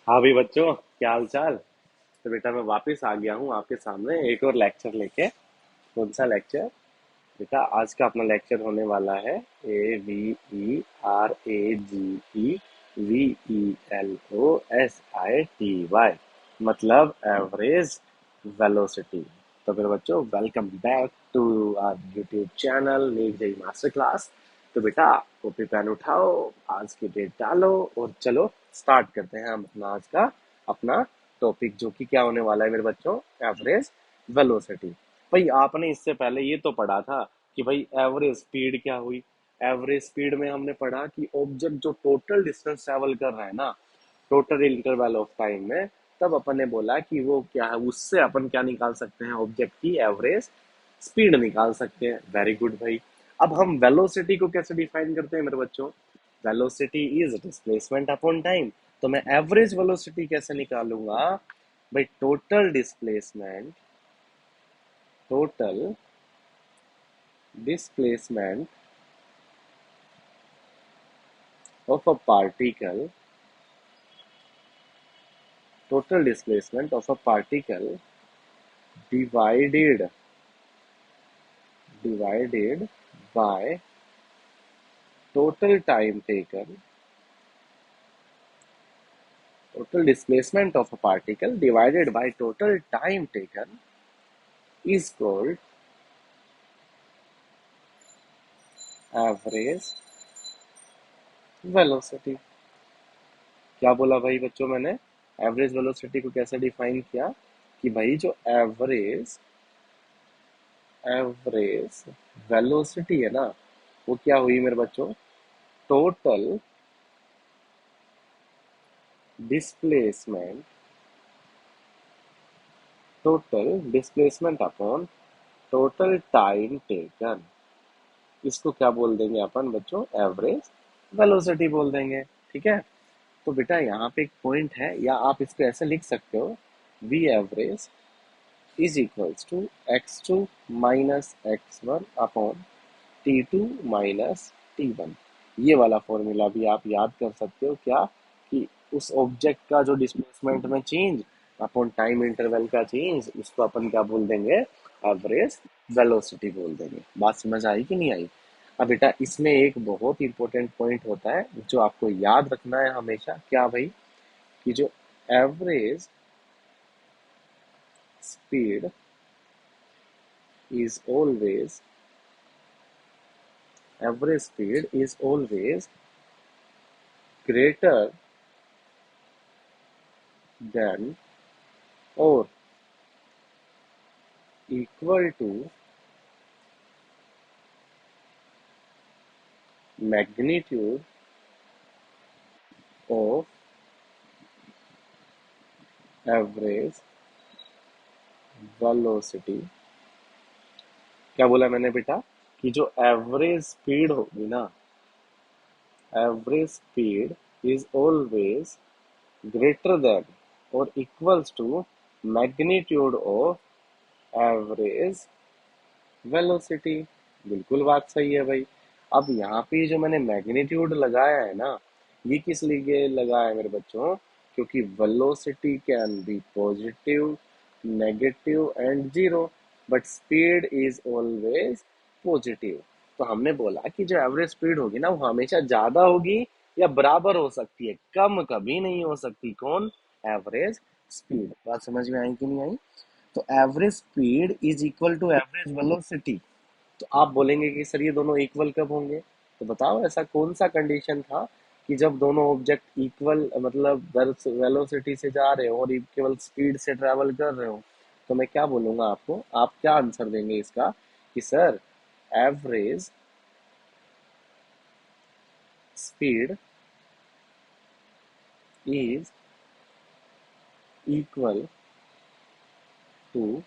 हाँ भी बच्चों, क्या हाल चाल। तो बेटा मैं वापस आ गया हूँ आपके सामने एक और लेक्चर लेके। कौन सा लेक्चर? बेटा आज का अपना लेक्चर होने वाला है AVERAGE VELOSITY, मतलब एवरेज वेलोसिटी। तो फिर बच्चों welcome back to our YouTube channel NEET JEE master class. तो बेटा कॉपी पेन उठाओ, आज की डेट डालो और चलो स्टार्ट करते हैं हम अपना आज का अपना टॉपिक, जो कि क्या होने वाला है मेरे बच्चों, एवरेज वेलोसिटी। भाई आपने इससे पहले ये तो पढ़ा था कि भाई एवरेज स्पीड क्या हुई। एवरेज स्पीड में हमने पढ़ा कि ऑब्जेक्ट जो टोटल डिस्टेंस ट्रेवल कर रहा है ना, टोटल इंटरवल ऑफ टाइम में, तब अपन ने बोला कि वो क्या है, उससे अपन क्या निकाल सकते हैं, ऑब्जेक्ट की एवरेज स्पीड निकाल सकते हैं। वेरी गुड भाई। अब हम वेलोसिटी को कैसे डिफाइन करते हैं मेरे बच्चों? Velocity is displacement upon time. तो मैं एवरेज वेलोसिटी कैसे निकालूंगा? भाई total displacement, total displacement of a particle, total displacement of a particle divided by total time taken, total displacement of a particle divided by total time taken is called average velocity। क्या बोला भाई बच्चों मैंने? Average velocity को कैसे define किया कि भाई जो एवरेज एवरेज वेलोसिटी है ना, वो क्या हुई मेरे बच्चों? Total displacement, total displacement upon total time taken, इसको क्या बोल देंगे अपन बच्चों? एवरेज वेलोसिटी बोल देंगे। ठीक है। तो बेटा यहाँ पे एक पॉइंट है, या आप इसको ऐसे लिख सकते हो, V average is equals to x2 minus x1 upon T2 minus T1। ये वाला फॉर्मूला भी आप याद कर सकते हो, क्या कि उस ऑब्जेक्ट का जो डिस्प्लेसमेंट में चेंज अपॉन टाइम इंटरवल का चेंज, उसको अपन क्या बोल देंगे? एवरेज वेलोसिटी बोल देंगे। बात समझ आई कि नहीं आई? अब बेटा इसमें एक बहुत इंपॉर्टेंट पॉइंट होता है जो आपको याद रखना है हमेशा, क्या भाई? कि जो average speed is always, average speed is always greater than or equal to magnitude of average velocity। क्या बोला मैंने बेटा? कि जो एवरेज स्पीड होगी ना, average speed is always greater than और equals to magnitude of average velocity. बिल्कुल बात सही है भाई। अब यहाँ पे जो मैंने मैग्नीट्यूड लगाया है ना, ये किस लिए लगाया है मेरे बच्चों? क्योंकि velocity can be positive, negative and zero, but speed is always positive. तो हमने बोला कि जो एवरेज स्पीड होगी ना, वो हमेशा ज्यादा होगी या बराबर हो सकती है, कम कभी नहीं हो सकती। कौन? Average speed. बात समझ में आई कि नहीं आई? तो average speed is equal to average velocity. तो आप बोलेंगे कि सर ये दोनों इक्वल कब होंगे? तो बताओ ऐसा कौन सा कंडीशन था कि जब दोनों ऑब्जेक्ट इक्वल, मतलब वेलोसिटी से जा रहे हो और इक्वल स्पीड से ट्रैवल कर रहे हो? तो मैं क्या बोलूंगा आपको, आप क्या आंसर देंगे इसका? कि sir average speed is equal to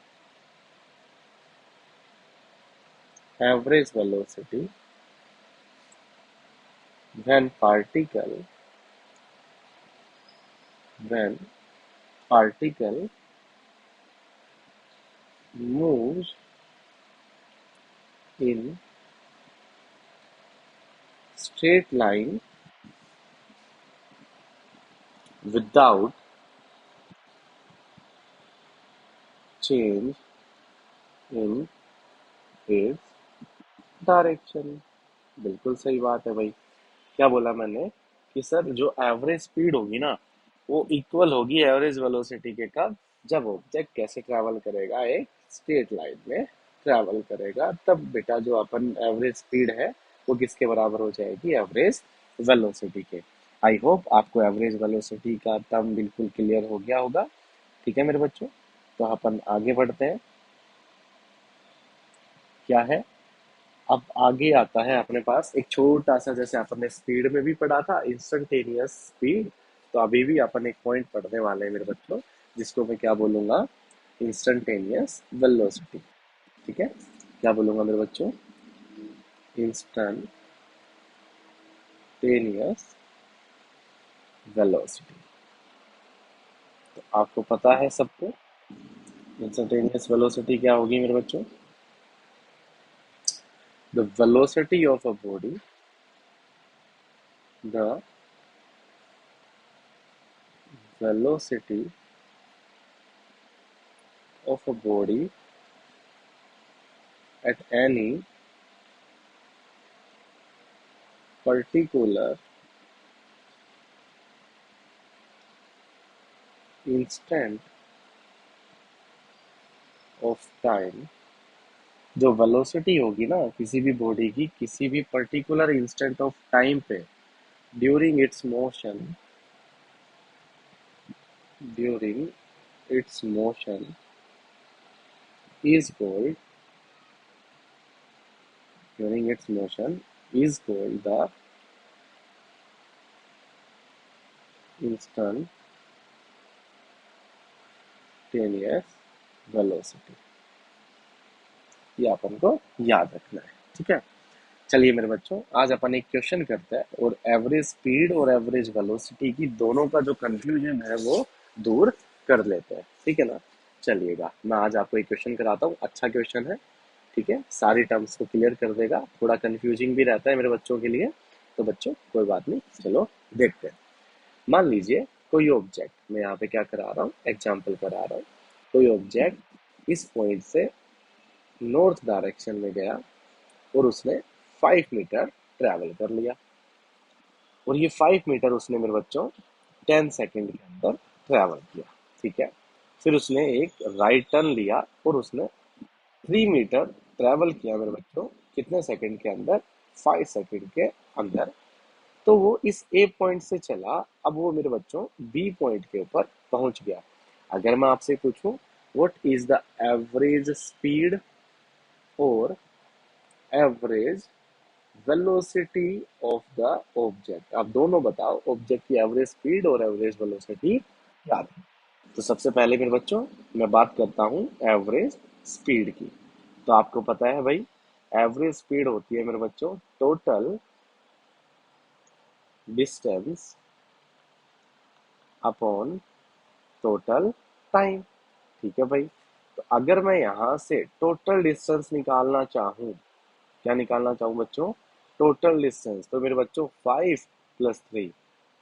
average velocity when particle when particle moves in straight line without change in its direction. बिल्कुल सही बात है भाई। क्या बोला मैंने कि सर जो एवरेज स्पीड होगी ना वो इक्वल होगी एवरेज वेलोसिटी के। कब? जब ऑब्जेक्ट कैसे ट्रैवल करेगा, एक स्ट्रेट लाइन में ट्रैवल करेगा, तब बेटा जो अपन एवरेज स्पीड है वो किसके बराबर हो जाएगी? एवरेज वेलोसिटी के। आई होप आपको एवरेज वेलोसिटी का टर्म बिल्कुल क्लियर हो गया होगा। ठीक है मेरे बच्चों, तो अपन आगे बढ़ते हैं। क्या है? अब आगे आता है अपने पास एक छोटा सा, जैसे आपने स्पीड में भी पढ़ा था इंस्टेंटेनियस स्पीड, तो अभी भी अपन एक पॉइंट पढ़ने वाले हैं मेरे बच्चों, जिसको मैं क्या बोलूंगा? Instantaneous velocity. ठीक है, क्या बोलूंगा मेरे बच्चों? Instantaneous velocity. तो आपको पता है सबको इंस्टेंटेनियस वेलोसिटी क्या होगी मेरे बच्चों? The velocity of a body, the velocity of a body at any particular instant of time। जो वेलोसिटी होगी ना किसी भी बॉडी की किसी भी पर्टिकुलर इंस्टेंट ऑफ टाइम पे during its motion, during its motion is called, during its motion is called the instantaneous velocity. ये अपन को याद रखना है। ठीक है, चलिए मेरे बच्चों आज अपन एक क्वेश्चन करते हैं और एवरेज स्पीड और एवरेज वेलोसिटी की दोनों का जो कंफ्यूजन है वो दूर कर लेते हैं। ठीक है ना? चलिएगा मैं आज आपको एक क्वेश्चन कराता हूँ, अच्छा क्वेश्चन है। ठीक है, सारी टर्म्स को क्लियर कर देगा, थोड़ा कंफ्यूजिंग भी रहता है मेरे बच्चों के लिए, तो बच्चों कोई बात नहीं, चलो देखते हैं। मान लीजिए कोई ऑब्जेक्ट, मैं यहाँ पे क्या करा रहा हूँ, एग्जाम्पल करा रहा हूँ। कोई ऑब्जेक्ट इस पॉइंट से नॉर्थ डायरेक्शन में गया और उसने 5 मीटर ट्रैवल कर लिया, और ये 5 मीटर उसने मेरे बच्चों 10 सेकेंड के अंदर ट्रैवल किया। ठीक है, फिर उसने एक राइट टर्न लिया और उसने 3 मीटर ट्रैवल किया मेरे बच्चों, कितने सेकंड के अंदर? 5 सेकंड के अंदर। तो वो इस ए पॉइंट से चला, अब वो मेरे बच्चों बी पॉइंट के ऊपर पहुंच गया। अगर मैं आपसे पूछूं what is the average speed और average velocity of the object, आप दोनों बताओ ऑब्जेक्ट की एवरेज स्पीड और एवरेज वेलोसिटी क्या थी? तो सबसे पहले मेरे बच्चों मैं बात करता हूँ एवरेज स्पीड की। तो आपको पता है भाई एवरेज स्पीड होती है मेरे बच्चों total distance upon total time. ठीक है भाई, तो अगर मैं यहाँ से टोटल डिस्टेंस निकालना चाहूँ, क्या निकालना चाहूँ बच्चों? टोटल डिस्टेंस, तो मेरे बच्चों 5 + 3,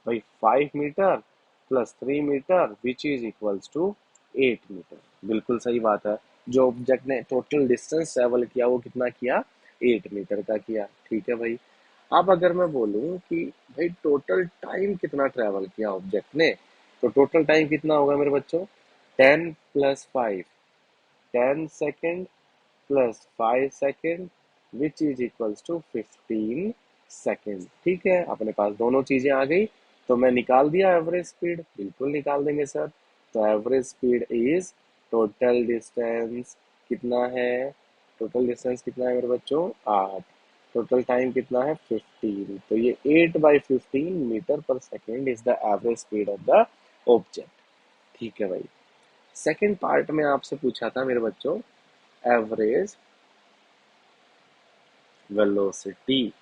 भाई 5 metre +3 metre which is equals to 8 metre. बिल्कुल सही बात है, जो ऑब्जेक्ट ने टोटल डिस्टेंस ट्रेवल किया वो कितना किया? 8 मीटर का किया। ठीक है भाई, अब अगर मैं बोलूं कि भाई टोटल टाइम कितना ट्रेवल किया ऑब्जेक्ट ने, तो टोटल टाइम कितना होगा मेरे बच्चों? 10 + 5, 10 second +5 second which is equals to 15 second. ठीक है, अपने पास दोनों चीजें आ गई, तो मैं निकाल दिया एवरेज स्पीड, बिल्कुल निकाल देंगे सर। तो average speed is total distance, कितना है? टोटल डिस्टेंस कितना है मेरे बच्चों? 8। टोटल टाइम कितना है? 15। तो ये 8/15 मीटर पर second is the average speed of the object. ठीक है भाई, सेकेंड पार्ट में आपसे पूछा था मेरे बच्चों एवरेज वेलोसिटी।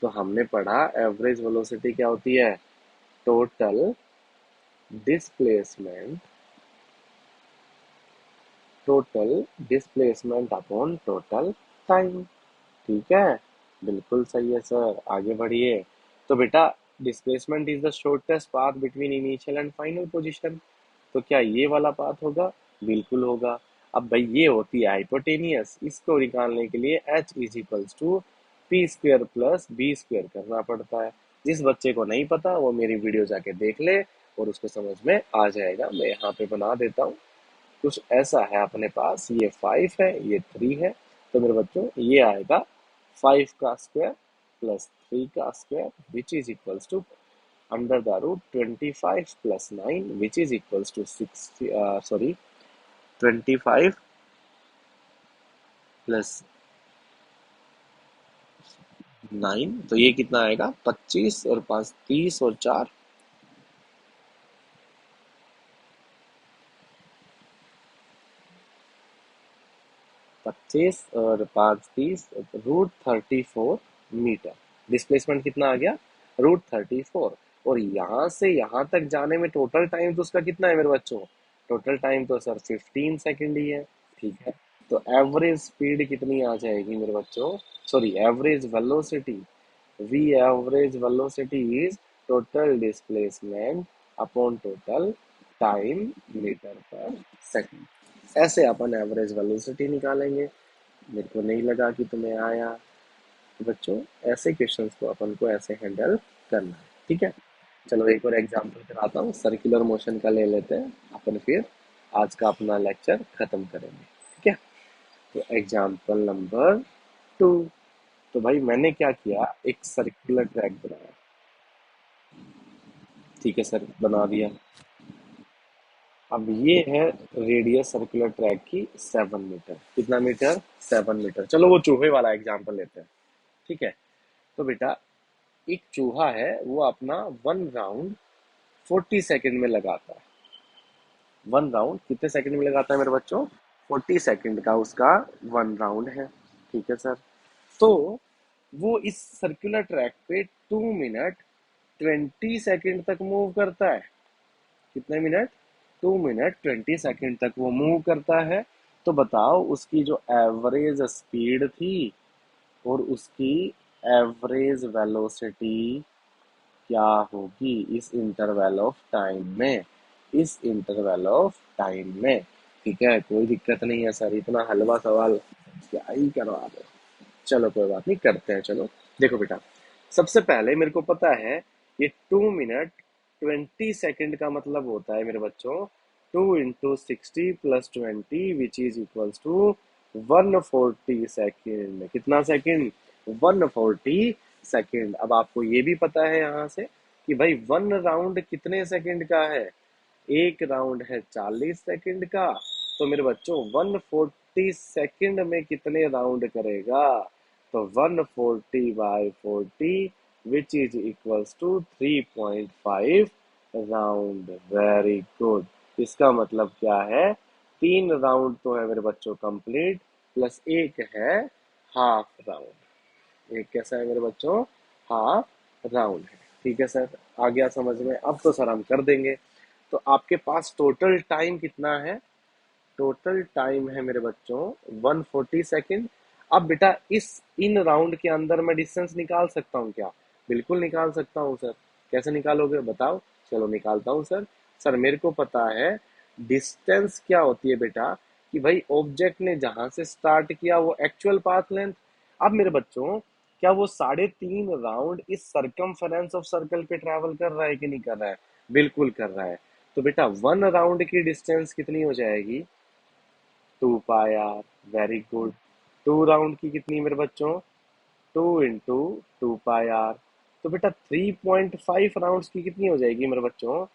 तो हमने पढ़ा एवरेज वेलोसिटी क्या होती है? Total displacement, total displacement upon total time. ठीक है, बिल्कुल सही है सर, आगे बढ़िए। तो बेटा displacement is the shortest path between initial and final position, तो क्या ये वाला पाथ होगा? बिल्कुल होगा। अब भाई ये होती है हाइपोटेनियस, इसको निकालने के लिए H is equals to P square plus B square करना पड़ता है। जिस बच्चे को नहीं पता वो मेरी वीडियो जाके देख ले और उसको समझ में आ जाएगा। मैं यहाँ पे बना देता हूँ। कुछ ऐसा है अपने पास, ये 5 है, ये 3 है, तो मेरे बच्चों ये आएगा 5 का स्क्वायर प्लस 3 का square which is equals to under the root 25 plus 9 which is equals to 60, sorry 25 plus 9, तो ये कितना आएगा 25 और 5 30 और 4 25 और 5 30 रूट 34 मीटर। डिस्प्लेसमेंट कितना आ गया रूट 34। और यहाँ से यहाँ तक जाने में टोटल टाइम तो उसका कितना है मेरे बच्चों, टोटल टाइम तो सर 15 सेकेंड ही है। ठीक है, तो एवरेज स्पीड कितनी आ जाएगी मेरे बच्चों, sorry average velocity, V average velocity is total displacement upon total time metre पर सेकंड। ऐसे अपन एवरेज वेलोसिटी निकालेंगे। मेरे को नहीं लगा कि तुम्हें आया, तो बच्चों ऐसे क्वेश्चंस को अपन को ऐसे हैंडल करना है। ठीक है, चलो एक और एग्जांपल कराता हूँ, सर्कुलर मोशन का ले लेते हैं अपन, फिर आज का अपना लेक्चर खत्म करेंगे। ठीक है, तो एग्जांपल नंबर 2। तो भाई मैंने क्या किया, एक सर्कुलर ट्रैक बनाया। ठीक है सर, बना दिया। अब ये है रेडियस सर्कुलर ट्रैक की 7 मीटर। कितना मीटर, 7 मीटर। चलो वो चूहे वाला एग्जांपल लेते हैं। ठीक है, तो बेटा एक चूहा है, वो अपना 1 राउंड 40 सेकेंड में लगाता है। 1 राउंड कितने सेकंड में लगाता है मेरे बच्चों, 40 सेकेंड का उसका 1 राउंड है। ठीक है सर, तो वो इस सर्कुलर ट्रैक पे 2 मिनट 20 सेकेंड तक मूव करता है। कितने मिनट, 2 मिनट 20 सेकेंड तक वो मूव करता है। तो बताओ उसकी जो एवरेज स्पीड थी और उसकी एवरेज वेलोसिटी क्या होगी इस इंटरवल ऑफ टाइम में, इस इंटरवल ऑफ टाइम में। ठीक है, कोई दिक्कत नहीं है सर, इतना हलवा सवाल क्या ही करवा दो। चलो कोई बात नहीं, करते हैं। चलो देखो बेटा, सबसे पहले मेरे को पता है ये 2 मिनट 20 सेकेंड का मतलब होता है मेरे बच्चों 2 × 60 + 20 which is equals to 140 second. कितना सेकेंड, 140 सेकेंड। अब आपको ये भी पता है यहाँ से कि भाई 1 राउंड कितने सेकेंड का है, एक राउंड है 40 सेकेंड का। तो मेरे बच्चों 140 सेकेंड में कितने राउंड करेगा, तो 140/40 which is equals to 3.5 round. Very good. इसका मतलब क्या है, 3 राउंड तो है मेरे बच्चों कंप्लीट, प्लस एक है हाफ राउंड। एक कैसा है मेरे बच्चों, हाफ राउंड है। ठीक है सर, आ गया समझ में। अब तो सर हम कर देंगे। तो आपके पास टोटल टाइम कितना है, टोटल टाइम है मेरे बच्चों 140 सेकेंड। अब बेटा इस इन राउंड के अंदर मैं डिस्टेंस निकाल सकता हूँ क्या, बिल्कुल निकाल सकता हूँ सर। कैसे निकालोगे बताओ, चलो निकालता हूँ सर। सर मेरे को पता है डिस्टेंस क्या होती है बेटा, कि भाई ऑब्जेक्ट ने जहां से स्टार्ट किया वो एक्चुअल पाथ लेंथ। अब मेरे बच्चों क्या वो 3.5 राउंड इस सरकमफेरेंस ऑफ सर्कल पे ट्रैवल कर रहा है कि नहीं कर रहा है, बिल्कुल कर रहा है। तो बेटा 1 राउंड की डिस्टेंस कितनी हो जाएगी, 2 pi are. Very good. 2 round की कितनी मेरे बच्चों, 2 × 2 पाई आर। तो बेटा 3.5 राउंड्स की कितनी हो जाएगी मेरे बच्चों,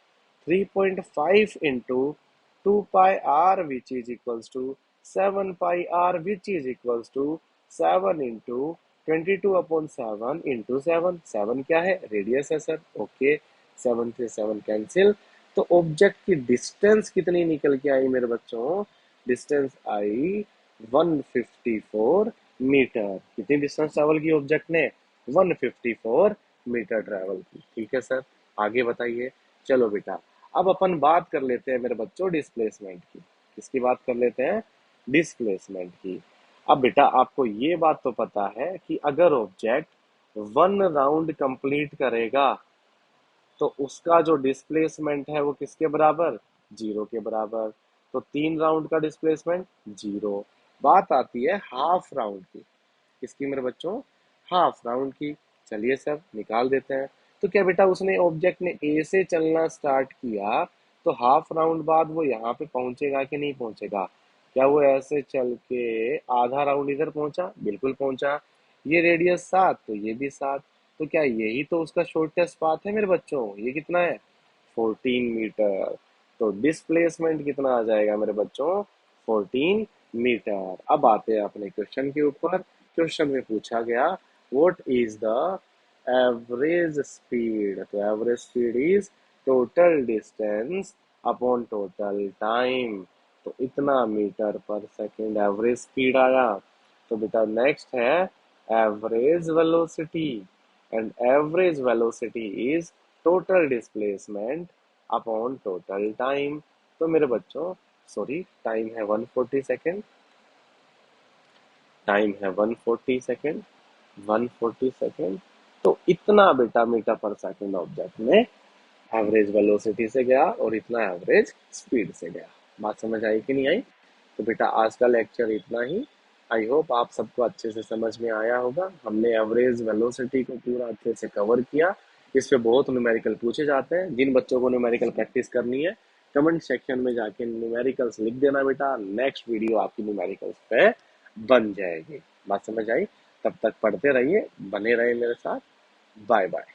3.5 × 2 pi r which is equals to 7 pi r which is equals to 7 × 22/7 × 7। 7 क्या है, रेडियस है सर। ओके, 7 से 7 कैंसिल। तो ऑब्जेक्ट की डिस्टेंस कितनी निकल के आई मेरे बच्चों, डिस्टेंस आई 154 मीटर। कितनी डिस्टेंस ट्रेवल की ऑब्जेक्ट ने, 154 मीटर ट्रेवल की। ठीक है सर, आगे बताइए। चलो बेटा अब अपन बात कर लेते हैं मेरे बच्चों डिस्प्लेसमेंट की। किसकी बात कर लेते हैं, डिस्प्लेसमेंट की। अब बेटा आपको ये बात तो पता है कि अगर ऑब्जेक्ट 1 राउंड कंप्लीट करेगा तो उसका जो डिस्प्लेसमेंट है वो किसके बराबर, 0 के बराबर। तो 3 राउंड का डिस्प्लेसमेंट 0। बात आती है हाफ राउंड की। किसकी मेरे बच्चों? हाफ राउंड की। चलिए सर निकाल देते हैं। तो क्या बेटा उसने ऑब्जेक्ट ने ए से चलना स्टार्ट किया, तो हाफ राउंड बाद वो यहाँ पे पहुंचेगा कि नहीं पहुंचेगा? क्या वो ऐसे चल के आधा राउंड इधर पहुंचा? बिल्कुल पहुंचा। ये रेडियस 7 तो ये भी 7। तो क्या यही तो उसका शॉर्टेस्ट पाथ है मेरे बच्चों? ये कितना है? 14 मीटर। तो डिस्प्लेसमेंट कितना आ जाएगा मेरे बच्चों? 14 मीटर। अब आते हैं अपने क्वेश्चन के ऊपर। क्वेश्चन में पूछा गया what is the average speed. तो average speed is total distance upon total time. तो इतना मीटर पर सेकेंड एवरेज स्पीड आया। तो बेटा नेक्स्ट है average velocity. And average velocity is total displacement upon total time. तो मेरे बच्चों सॉरी टाइम है 140 सेकेंड। टाइम है 140 सेकेंड। 140 सेकेंड। तो इतना बेटा मीटर पर सेकेंड ऑब्जेक्ट में एवरेज वेलोसिटी से गया और इतना एवरेज स्पीड से गया। बात समझ आई कि नहीं आई? तो बेटा आज का लेक्चर इतना ही। आई होप आप सबको अच्छे से समझ में आया होगा। हमने एवरेज वेलोसिटी को पूरा अच्छे से कवर किया। इस पे बहुत न्यूमेरिकल पूछे जाते हैं। जिन बच्चों को न्यूमेरिकल प्रैक्टिस करनी है कमेंट सेक्शन में जाके न्यूमेरिकल्स लिख देना बेटा। नेक्स्ट वीडियो आपकी न्यूमेरिकल्स पे बन जाएगी। बात समझ आई? तब तक पढ़ते रहिए, बने रहे मेरे साथ। Bye bye.